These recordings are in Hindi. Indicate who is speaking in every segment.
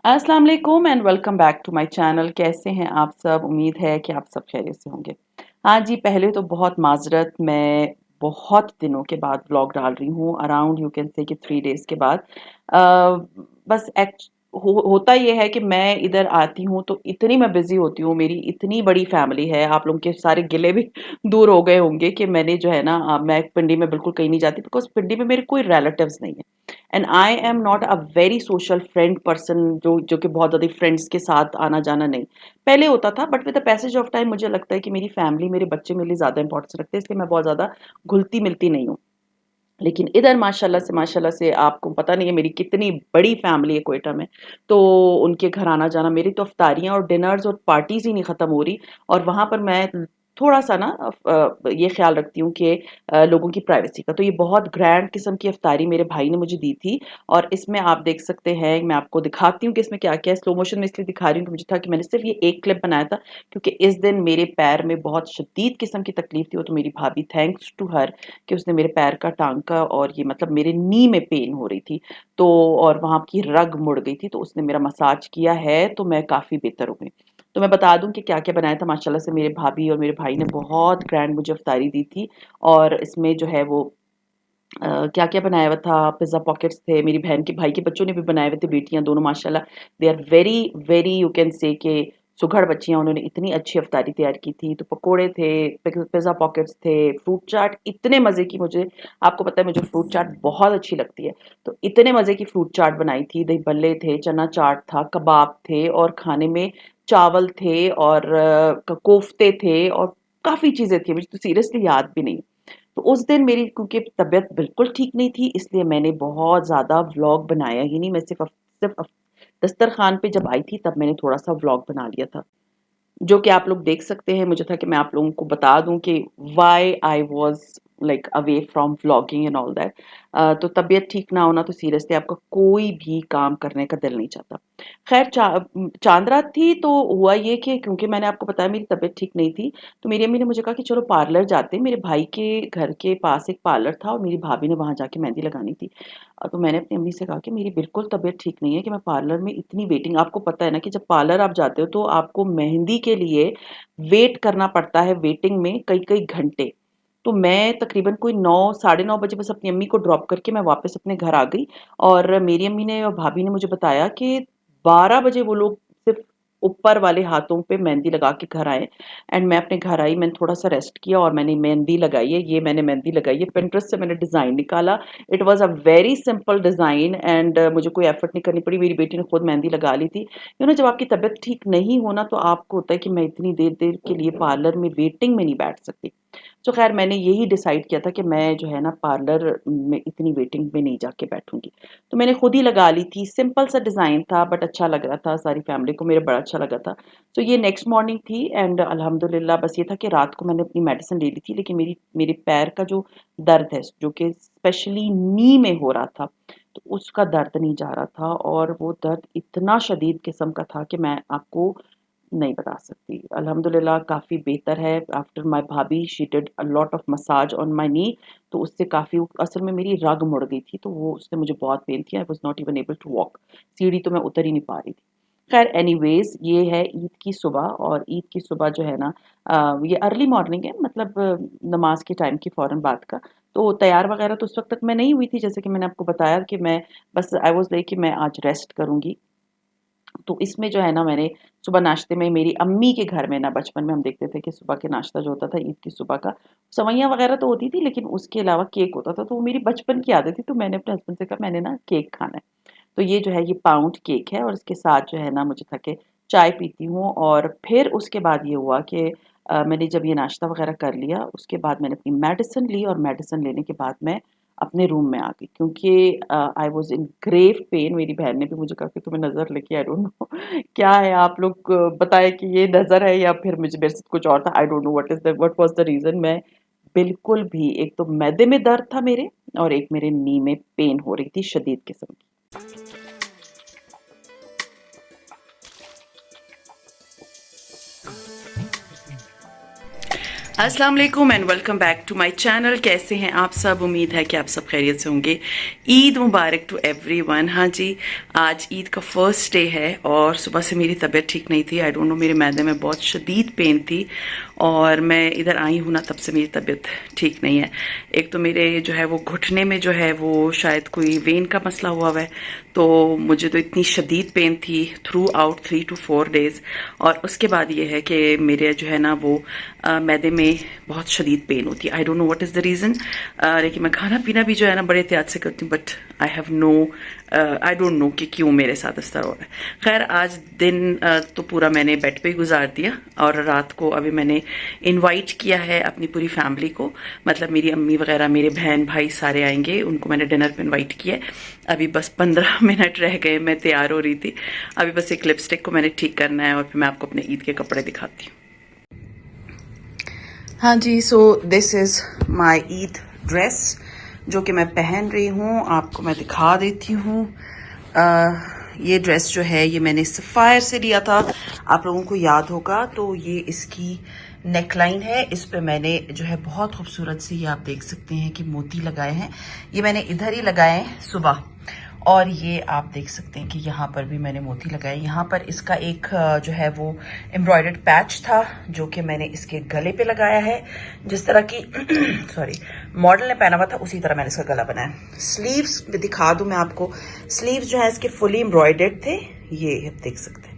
Speaker 1: अस्सलाम वालेकुम and welcome back to my channel. कैसे हैं आप सब? उम्मीद है कि आप सब खैरियत से होंगे। हाँ जी, पहले तो बहुत माज़रत, मैं बहुत दिनों के बाद व्लॉग डाल रही हूँ, अराउंड यू कैन से कि 3 डेज़ के बाद। बस होता ये है कि मैं इधर आती हूँ तो इतनी मैं बिज़ी होती हूँ, मेरी इतनी बड़ी फैमिली है, आप लोगों के सारे गिले भी दूर हो गए होंगे कि मैंने जो है ना मैं पिंडी में बिल्कुल कहीं नहीं जाती बिकॉज़ पिंडी में मेरे कोई रिलेटिव्स नहीं है। And I am not a very social friend person, जो कि बहुत ज़्यादा फ्रेंड्स के साथ आना-जाना नहीं। पहले होता था but with the passage of time मुझे लगता है कि मेरी फैमिली, मेरे बच्चे मेरे लिए ज़्यादा इम्पोर्टेंस रखते हैं, इसलिए मैं बहुत ज़्यादा घुलती-मिलती नहीं हूँ। लेकिन इधर माशाल्लाह से आपको पता नहीं है मेरी कितनी बड़ी फैमिली है क्वेटा में। तो उनके घर आना-जाना, मेरी तो इफ्तारियाँ और डिनर्स और पार्टीज़ ही नहीं ख़त्म हो रही। और वहाँ पर मैं थोड़ा-सा ना ये ख़्याल रखती हूँ कि लोगों की प्राइवेसी का। तो ये बहुत ग्रैंड किस्म की इफ्तारी मेरे भाई ने मुझे दी थी और इसमें आप देख सकते हैं, मैं आपको दिखाती हूँ कि इसमें क्या-क्या है। स्लो मोशन में इसलिए दिखा रही हूँ कि मुझे था कि मैंने सिर्फ़ ये एक क्लिप बनाया था क्योंकि इस दिन मेरे पैर में बहुत शदीद किस्म की तकलीफ़ थी। वो तो मेरी भाभी, थैंक्स टू हर, कि उसने मेरे पैर का टाँका और ये मतलब मेरे नी में पेन हो रही थी, तो और वहाँ की रग मुड़ गई थी, तो उसने मेरा मसाज किया है, तो मैं काफ़ी बेहतर हो गई। तो मैं बता दूँ कि क्या-क्या बनाया था। माशाल्लाह से मेरे भाभी और मेरे भाई ने बहुत ग्रैंड मुझे इफ्तारी दी थी और इसमें जो है वो क्या-क्या बनाया हुआ था, पिज़्ज़ा पॉकेट्स थे, मेरी बहन के भाई के बच्चों ने भी बनाए हुए थे, बेटियाँ दोनों माशाल्लाह, they are very very you can say के सुघड़ बच्चियाँ, उन्होंने इतनी अच्छी इफ्तारी तैयार की थी। तो पकोड़े थे, पिज़्ज़ा पॉकेट्स थे, फ्रूट चाट इतने मज़े की, मुझे आपको पता है मुझे फ्रूट चाट बहुत अच्छी लगती है, तो इतने मज़े की फ्रूट चाट बनाई थी, दही भल्ले थे, चना चाट था, कबाब थे और खाने में चावल थे और कोफ्ते थे और काफ़ी चीज़ें थी, मुझे तो सीरियसली याद भी नहीं। तो उस दिन मेरी क्योंकि तबीयत बिल्कुल ठीक नहीं थी, इसलिए मैंने बहुत ज़्यादा व्लॉग बनाया ही नहीं। मैं सिर्फ़ दस्तरख़्वान पे जब आई थी तब मैंने थोड़ा-सा व्लॉग बना लिया था। जो कि आप लोग देख सकते हैं। मुझे था कि मैं आप लोगों को बता दूँ कि why I was like away from vlogging and all that. तो तबीयत ठीक ना होना तो सीरियसली आपका कोई भी काम करने का दिल नहीं चाहता। ख़ैर चाँद रात थी तो हुआ ये कि क्योंकि मैंने आपको बताया मेरी तबीयत ठीक नहीं थी, तो मेरी अम्मी ने मुझे कहा कि चलो पार्लर जाते हैं। मेरे भाई के घर के पास एक पार्लर था और मेरी भाभी ने वहाँ जाके मेहंदी लगानी थी। तो मैंने अपनी अम्मी से कहा कि मेरी बिल्कुल तबीयत ठीक नहीं है कि मैं पार्लर में इतनी वेटिंग, आपको पता है ना कि जब पार्लर आप जाते हो तो आपको मेहंदी के लिए वेट करना पड़ता है, वेटिंग में कई-कई घंटे। तो मैं तकरीबन कोई 9 साढ़े 9 बजे बस अपनी अम्मी को ड्रॉप करके मैं वापस अपने घर आ गई और मेरी अम्मी ने और भाभी ने मुझे बताया कि 12 बजे वो लोग सिर्फ़ ऊपर वाले हाथों पे मेहंदी लगा के घर आए एंड मैं अपने घर आई, मैंने थोड़ा-सा रेस्ट किया और मैंने मेहंदी लगाई है, ये मैंने मेहंदी लगाई है, पिंटरेस्ट से मैंने डिज़ाइन निकाला। It was a very simple design and मुझे कोई एफर्ट नहीं करनी पड़ी, मेरी बेटी ने खुद मेहंदी लगा ली थी। यू नो जब आपकी तबीयत ठीक नहीं हो ना तो आपको होता है कि मैं इतनी देर-देर के लिए पार्लर में वेटिंग में नहीं बैठ सकती। तो ख़ैर मैंने यही डिसाइड किया था कि मैं जो है ना पार्लर में इतनी वेटिंग में नहीं जाके बैठूँगी। तो मैंने खुद ही लगा ली थी, सिंपल सा डिज़ाइन था बट अच्छा लग रहा था, सारी फैमिली को मेरे बड़ा अच्छा लगा था। तो ये नेक्स्ट मॉर्निंग थी एंड अल्हम्दुलिल्लाह बस ये था कि रात को मैंने अपनी मेडिसिन ले ली थी, लेकिन मेरे पैर का जो दर्द है, जो कि स्पेशली नी में हो रहा था, तो उसका दर्द नहीं जा रहा था और वो दर्द इतना शदीद किस्म का था कि मैं आपको नहीं बता सकती। अल्हम्दुलिल्लाह काफ़ी बेहतर है। आफ्टर माय भाभी she did a lot of massage on my knee, तो उससे काफ़ी, असल में मेरी रग मुड़ गई थी, तो वो उससे मुझे बहुत पेन थी। I was not even able to walk. सीढ़ी तो मैं उतर ही नहीं पा रही थी। ख़ैर एनीवेज़ ये है ईद की सुबह और ईद की सुबह जो है ना ये अर्ली मॉर्निंग है, मतलब नमाज़ के टाइम की फ़ौरन बाद का। तो तैयार वग़ैरह तो उस वक़्त तक मैं नहीं हुई थी, जैसे कि मैंने आपको बताया कि मैं बस आई वाज़ लाइक कि मैं आज रेस्ट करूँगी। तो इसमें जो है ना मैंने सुबह नाश्ते में मेरी अम्मी के घर में ना बचपन में हम देखते थे कि सुबह के नाश्ता जो होता था ईद की सुबह का, सेवइयाँ वगैरह तो होती थी लेकिन उसके अलावा केक होता था, तो वो मेरी बचपन की आदत थी, तो मैंने अपने हस्बैंड से कहा मैंने ना केक खाना है। तो ये जो है ये पाउंड केक है और इसके साथ जो है ना मुझे था कि चाय पीती हूँ और फिर उसके बाद ये हुआ कि मैंने जब ये नाश्ता वगैरह कर लिया, उसके बाद मैंने अपनी मेडिसिन ली और मेडिसिन लेने के बाद मैं अपने रूम में आ गई क्योंकि I was in grave pain. मेरी बहन ने भी मुझे कहा कि तुम्हें नज़र लगी, आई डोंट नो क्या है, आप लोग बताएँ कि ये नज़र है या फिर मुझे मेरे साथ कुछ और था, आई don't know what was the reason. मैं बिल्कुल भी, एक तो मैदे में दर्द था मेरे और एक मेरे नी में पेन हो रही थी शदीद किस्म की। अस्सलाम वालेकुम and welcome back to my channel. कैसे हैं आप सब? उम्मीद है कि आप सब खैरियत से होंगे। ईद मुबारक टू एवरीवन। हाँ जी, आज ईद का फर्स्ट डे है और सुबह से मेरी तबीयत ठीक नहीं थी। आई डोंट नो, मेरे मैदे में बहुत शदीद पेन थी और मैं इधर आई हूँ ना तब से मेरी तबीयत ठीक नहीं है। एक तो मेरे जो है वो घुटने में जो है वो शायद कोई वेन का मसला हुआ है, तो मुझे तो इतनी शदीद पेन थी थ्रू आउट 3 to 4 डेज। और उसके बाद ये है कि मेरे जो है ना वो मैदे में बहुत शदीद पेन होती है। आई don't know what is the reason, लेकिन मैं खाना पीना भी जो है ना बड़े एहतियात से करती हूँ, but I have no I don't know कि क्यों मेरे साथ इस तरह हो रहा है। खैर आज दिन तो पूरा मैंने बेड पे ही गुजार दिया और रात को अभी मैंने इनवाइट किया है अपनी पूरी फैमिली को, मतलब मेरी अम्मी वगैरह, मेरे बहन भाई सारे आएंगे, उनको मैंने डिनर पे इनवाइट किया है। अभी बस 15 मिनट रह गए, मैं तैयार हो रही थी। अभी बस एक लिपस्टिक को मैंने ठीक करना है और फिर मैं आपको अपने ईद के कपड़े दिखाती हूँ। हाँ जी, so this is my Eid dress जो कि मैं पहन रही हूँ, आपको मैं दिखा देती हूँ। ये ड्रेस जो है ये मैंने सफ़ायर से लिया था, आप लोगों को याद होगा। तो ये इसकी नेकलाइन है, इस पे मैंने जो है बहुत खूबसूरत सी, ये आप देख सकते हैं कि मोती लगाए हैं। ये मैंने इधर ही लगाए हैं सुबह, और ये आप देख सकते हैं कि यहाँ पर भी मैंने मोती लगाए। यहाँ पर इसका एक जो है वो एम्ब्रॉयडर्ड पैच था जो कि मैंने इसके गले पे लगाया है, जिस तरह की सॉरी मॉडल ने पहना हुआ था उसी तरह मैंने इसका गला बनाया। स्लीव्स भी दिखा दूं मैं आपको, स्लीव्स जो है इसके फुली एम्ब्रॉयडर्ड थे, ये आप देख सकते हैं,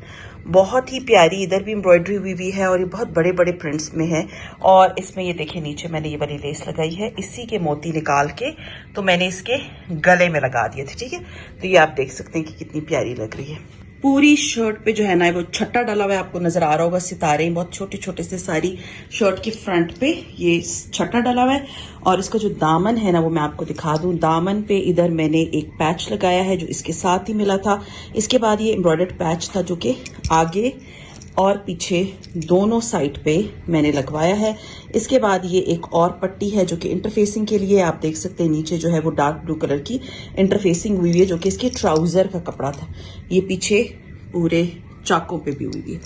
Speaker 1: बहुत ही प्यारी इधर भी एम्ब्रॉयडरी हुई है और ये बहुत बड़े बड़े प्रिंट्स में है। और इसमें ये देखिए नीचे मैंने ये वाली लेस लगाई है, इसी के मोती निकाल के तो मैंने इसके गले में लगा दिए थे, ठीक है। तो ये आप देख सकते हैं कि कितनी प्यारी लग रही है। पूरी शर्ट पे जो है ना वो छट्टा डाला हुआ है, आपको नजर आ रहा होगा, सितारे बहुत छोटे छोटे से सारी शर्ट के फ्रंट पे ये छट्टा डाला हुआ है। और इसका जो दामन है ना वो मैं आपको दिखा दूं, दामन पे इधर मैंने एक पैच लगाया है जो इसके साथ ही मिला था। इसके बाद ये एम्ब्रॉयडर्ड पैच था जो कि आगे और पीछे दोनों साइड पे मैंने लगवाया है। इसके बाद ये एक और पट्टी है जो कि इंटरफेसिंग के लिए, आप देख सकते हैं नीचे जो है वो डार्क ब्लू कलर की इंटरफेसिंग हुई है जो कि इसके ट्राउजर का कपड़ा था। ये पीछे पूरे चाकों पे भी हुई है,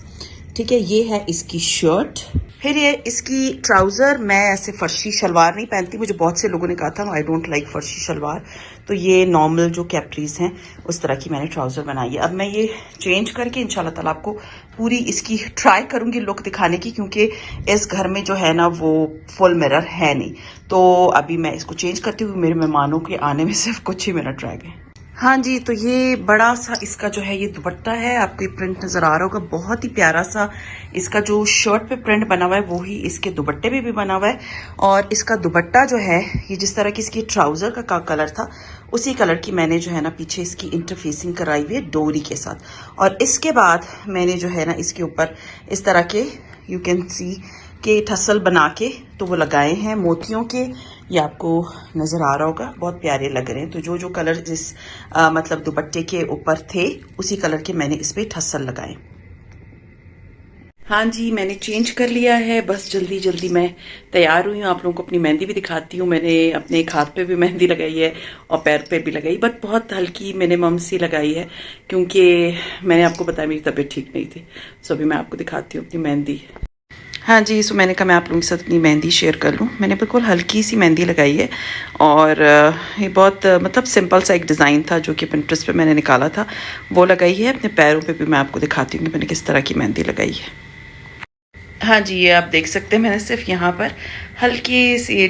Speaker 1: ठीक है। ये है इसकी शर्ट। फिर ये इसकी ट्राउजर, मैं ऐसे फर्शी शलवार नहीं पहनती, मुझे बहुत से लोगों ने कहा था आई डोंट लाइक फर्शी शलवार, तो ये नॉर्मल जो कैप्रीज हैं उस तरह की मैंने ट्राउजर बनाई है। अब मैं ये चेंज करके इंशाल्लाह ताला आपको पूरी इसकी ट्राई करूंगी लुक दिखाने की, क्योंकि इस घर में जो है ना वो फुल मिरर है नहीं, तो अभी मैं इसको चेंज करती हूँ। मेरे मेहमानों के आने में सिर्फ कुछ ही मिनट रह गए। हाँ जी, तो ये बड़ा सा इसका जो है ये दुपट्टा है, आपको ये प्रिंट नजर आ रहा होगा, बहुत ही प्यारा सा इसका जो शर्ट पे प्रिंट बना हुआ है वो ही इसके दुपट्टे पे भी बना हुआ है। और इसका दुपट्टा जो है ये जिस तरह की इसकी ट्राउजर का कलर था उसी कलर की मैंने जो है ना पीछे इसकी इंटरफेसिंग कराई हुई है डोरी के साथ। और इसके बाद मैंने जो है ना इसके ऊपर इस तरह के यू कैन सी के ठसल बना के तो वो लगाए हैं मोतियों के, ये आपको नज़र आ रहा होगा, बहुत प्यारे लग रहे हैं। तो जो जो कलर जिस मतलब दुपट्टे के ऊपर थे उसी कलर के मैंने इस पे ठसल लगाए। हाँ जी, मैंने चेंज कर लिया है, बस जल्दी जल्दी मैं तैयार हुई हूँ। आप लोगों को अपनी मेहंदी भी दिखाती हूँ। मैंने अपने एक हाथ पे भी मेहंदी लगाई है और पैर पे भी लगाई, बट बहुत हल्की मिनिमम सी लगाई है क्योंकि मैंने आपको बताया मेरी तबीयत ठीक नहीं थी। सो अभी मैं आपको दिखाती हूँ अपनी मेहंदी। हाँ जी, सो मैंने कहा मैं आप लोगों के साथ अपनी मेहंदी शेयर कर लूँ। मैंने बिल्कुल हल्की सी मेहंदी लगाई है और ये बहुत मतलब सिंपल सा एक डिज़ाइन था जो कि पिंटरेस्ट पे मैंने निकाला था, वो लगाई है। अपने पैरों पे भी मैं आपको दिखाती हूँ कि मैंने किस तरह की मेहंदी लगाई है। हाँ जी, ये आप देख सकते हैं मैंने सिर्फ यहाँ पर हल्की सी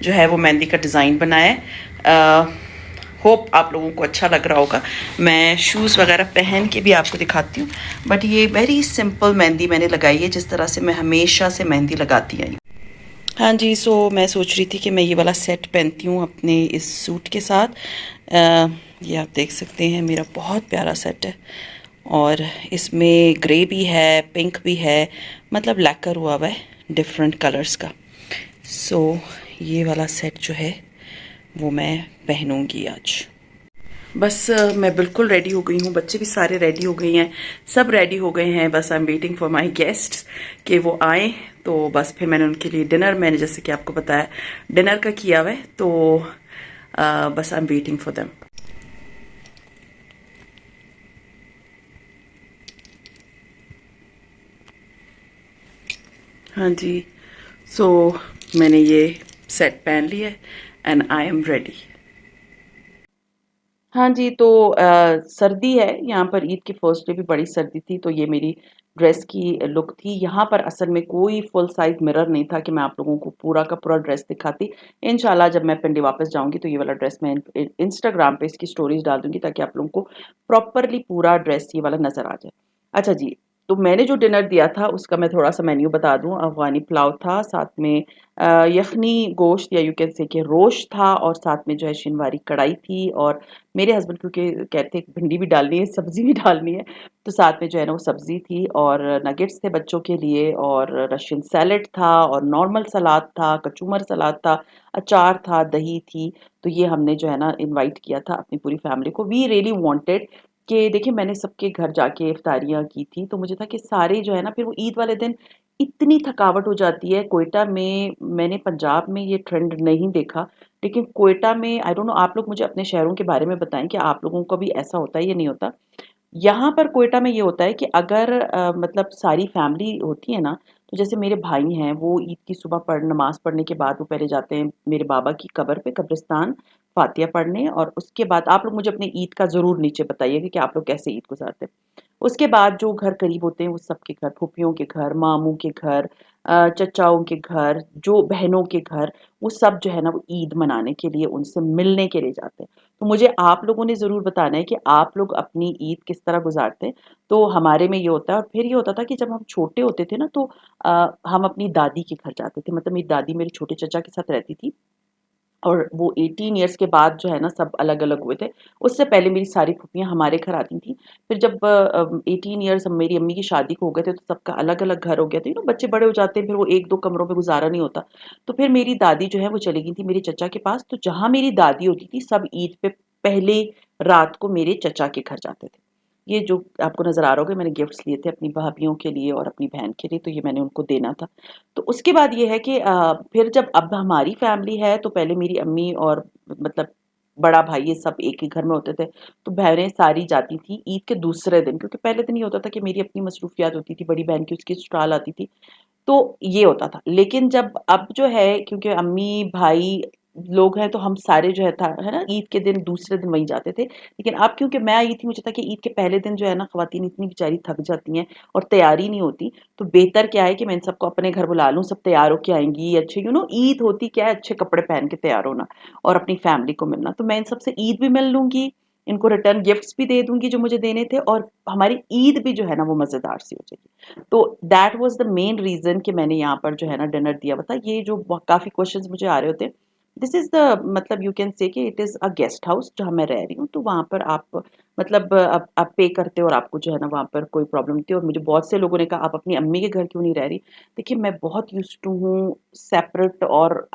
Speaker 1: जो है वो मेहंदी का डिज़ाइन बनाया है। होप आप लोगों को अच्छा लग रहा होगा। मैं शूज़ वगैरह पहन के भी आपको दिखाती हूँ, बट ये वेरी सिंपल मेहंदी मैंने लगाई है जिस तरह से मैं हमेशा से मेहंदी लगाती आई। हाँ जी, सो मैं सोच रही थी कि मैं ये वाला सेट पहनती हूँ अपने इस सूट के साथ। ये आप देख सकते हैं, मेरा बहुत प्यारा सेट है और इसमें ग्रे भी है, पिंक भी है, मतलब लैकर हुआ हुआ है डिफरेंट कलर्स का। सो ये वाला सेट जो है वो मैं पहनूंगी आज। बस मैं बिल्कुल रेडी हो गई हूँ, बच्चे भी सारे रेडी हो गए हैं, सब रेडी हो गए हैं। बस I am waiting for my guests कि वो आए, तो बस फिर मैंने उनके लिए डिनर, मैंने जैसे कि आपको बताया डिनर का किया हुआ है, तो बस I am waiting for them. हाँ जी, सो मैंने ये सेट पहन लिया है एंड आई एम रेडी। हाँ जी, तो सर्दी है यहाँ पर, ईद के फर्स्ट डे भी बड़ी सर्दी थी, तो ये मेरी ड्रेस की लुक थी। यहाँ पर असल में कोई फुल साइज़ मिरर नहीं था कि मैं आप लोगों को पूरा का पूरा ड्रेस दिखाती। इंशाल्लाह जब मैं पिंडी वापस जाऊँगी तो ये वाला ड्रेस मैं इंस्टाग्राम पे इसकी स्टोरीज़ डाल दूँगी ताकि आप लोगों को प्रॉपरली पूरा ड्रेस ये वाला नज़र आ जाए। अच्छा जी, तो मैंने जो डिनर दिया था उसका मैं थोड़ा-सा मेन्यू बता दूँ। अफ़गानी पुलाव था, साथ में यखनी गोश्त या यू कैन से कि रोस्ट था, और साथ में जो है शिनवारी कढ़ाई थी, और मेरे हस्बैंड क्योंकि कहते हैं भिंडी भी डालनी है, सब्ज़ी भी डालनी है, तो साथ में जो है ना वो सब्ज़ी थी, और नगेट्स थे बच्चों के लिए, और रशियन सैलेड था, और नॉर्मल सलाद था, कचूमर सलाद था, अचार था, दही थी। तो ये हमने जो है ना इनवाइट किया था अपनी पूरी फैमिली को। वी रियली वांटेड कि देखिए मैंने सबके घर जाके इफ्तारियाँ की थी, तो मुझे था कि सारे जो है ना फिर वो ईद वाले दिन इतनी थकावट हो जाती है। क्वेटा में, मैंने पंजाब में ये ट्रेंड नहीं देखा, लेकिन क्वेटा में आई डोंट नो, आप लोग मुझे अपने शहरों के बारे में बताएँ कि आप लोगों को भी ऐसा होता है या नहीं होता? यहाँ पर क्वेटा में ये होता है कि अगर मतलब सारी फैमिली होती है ना, तो जैसे मेरे भाई हैं, वो ईद की सुबह नमाज़ पढ़ने के बाद वो पहले जाते हैं मेरे बाबा की कब्र पे, कब्रिस्तान, फ़ातिहा पढ़ने, और उसके बाद आप लोग मुझे अपनी ईद का ज़रूर नीचे बताइएगा कि आप लोग कैसे ईद गुज़ारते हैं। उसके बाद जो घर करीब होते हैं, वो सबके घर, फूफियों के घर, मामू के घर, चचाओं के घर, जो बहनों के घर, वो सब जो है ना वो ईद मनाने के लिए, उनसे मिलने के लिए जाते हैं। तो मुझे आप लोगों ने ज़रूर बताना है कि आप लोग अपनी ईद किस तरह गुज़ारते हैं। तो हमारे में ये होता है, और फिर ये होता था कि जब हम छोटे होते थे ना, तो हम अपनी दादी के घर जाते थे। मतलब मेरी दादी मेरे छोटे चचा के साथ रहती थी, और वो 18 इयर्स के बाद जो है ना सब अलग-अलग हुए थे। उससे पहले मेरी सारी फूफियाँ हमारे घर आती थीं। फिर जब 18 इयर्स मेरी अम्मी की शादी को हो गए थे, तो सबका अलग-अलग घर हो गया था। बच्चे बड़े हो जाते हैं, फिर वो 1-2 कमरों में गुज़ारा नहीं होता। तो फिर मेरी दादी जो है वो चली गई थी मेरे चचा के पास, तो जहाँ मेरी दादी होती थी, सब ईद पे पहले रात को मेरे चचा के घर जाते थे। ये जो आपको नज़र आ रहा होगा, मैंने गिफ्ट्स लिए थे अपनी भाभियों के लिए और अपनी बहन के लिए, तो ये मैंने उनको देना था। तो उसके बाद ये है कि फिर जब अब हमारी फैमिली है, तो पहले मेरी अम्मी और मतलब बड़ा भाई ये सब एक ही घर में होते थे, तो बहनें सारी जाती थी ईद के दूसरे दिन, क्योंकि पहले दिन ये होता था कि मेरी अपनी मसरूफियात होती थी, बड़ी बहन की उसकी ससुराल आती थी, तो ये होता था। लेकिन जब अब जो है, क्योंकि अम्मी, भाई लोग हैं, तो हम सारे जो है ना, ईद के दिन दूसरे दिन वहीं जाते थे। लेकिन अब क्योंकि मैं आई थी, मुझे था कि ईद के पहले दिन जो है ना ख़वातीन इतनी बेचारी थक जाती हैं और तैयारी नहीं होती, तो बेहतर क्या है कि मैं इन सबको अपने घर बुला लूँ, सब तैयार होके आएँगी, अच्छे ईद होती क्या है, अच्छे कपड़े पहन के तैयार होना और अपनी फैमिली को मिलना। तो मैं इन सबसे ईद भी मिल लूँगी, इनको रिटर्न गिफ्ट्स भी दे दूँगी जो मुझे देने थे, और हमारी ईद भी जो है ना वो मज़ेदार सी हो जाएगी। तो that was the main reason कि मैंने यहाँ पर जो है ना डिनर दिया हुआ था। ये जो काफ़ी क्वेश्चंस मुझे आ रहे होते हैं, दिस इज़ द मतलब यू कैन से कि it is a guest house जहाँ मैं रह रही हूँ, तो वहाँ पर आप मतलब आप पे करते हो और आपको जो है ना वहाँ पर कोई प्रॉब्लम नहीं थी, और मुझे बहुत से लोगों ने कहा आप अपनी अम्मी के घर क्यों नहीं रह रही? देखिए मैं बहुत यूज़्ड टू हूँ सेपरेट और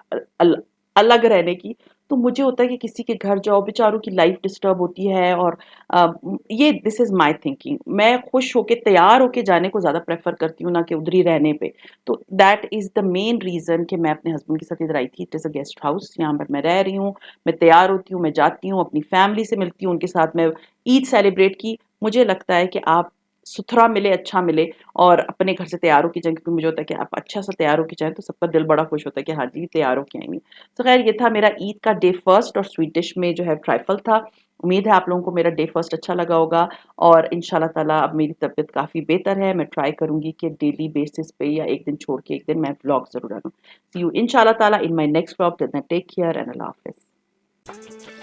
Speaker 1: अलग रहने की, तो मुझे होता है कि किसी के घर जाओ, बेचारों की लाइफ़ डिस्टर्ब होती है, और ये दिस इज़ माय थिंकिंग। मैं खुश होके तैयार होके जाने को ज़्यादा प्रेफ़र करती हूँ, ना कि उधर ही रहने पे। तो that is the main reason कि मैं अपने हस्बैंड के साथ इधर आई थी। It is a guest house, यहाँ पर मैं रह रही हूँ, मैं तैयार होती हूँ, मैं जाती हूँ, अपनी फैमिली से मिलती हूँ, उनके साथ मैं ईद सेलिब्रेट की। मुझे लगता है कि आप सुथरा मिले, अच्छा मिले, और अपने घर से तैयार होके जाएँ, क्योंकि मुझे होता है कि आप अच्छा-सा तैयार होके जाएँ, तो सबका दिल बड़ा खुश होता है कि हाँ जी, तैयार होके आई हैं। तो ख़ैर ये था मेरा ईद का डे फर्स्ट, और स्वीट डिश में जो है ट्राइफल था। उम्मीद है आप लोगों को मेरा डे फर्स्ट अच्छा लगा होगा, और इंशाल्लाह ताला अब मेरी तबीयत काफ़ी बेहतर है। मैं ट्राई करूँगी कि डेली बेसिस पे या एक दिन छोड़ के एक दिन मैं व्लॉग ज़रूर डालूँ। सी यू इंशाल्लाह ताला in my next vlog. Till then take care and अल्लाह हाफ़िज़।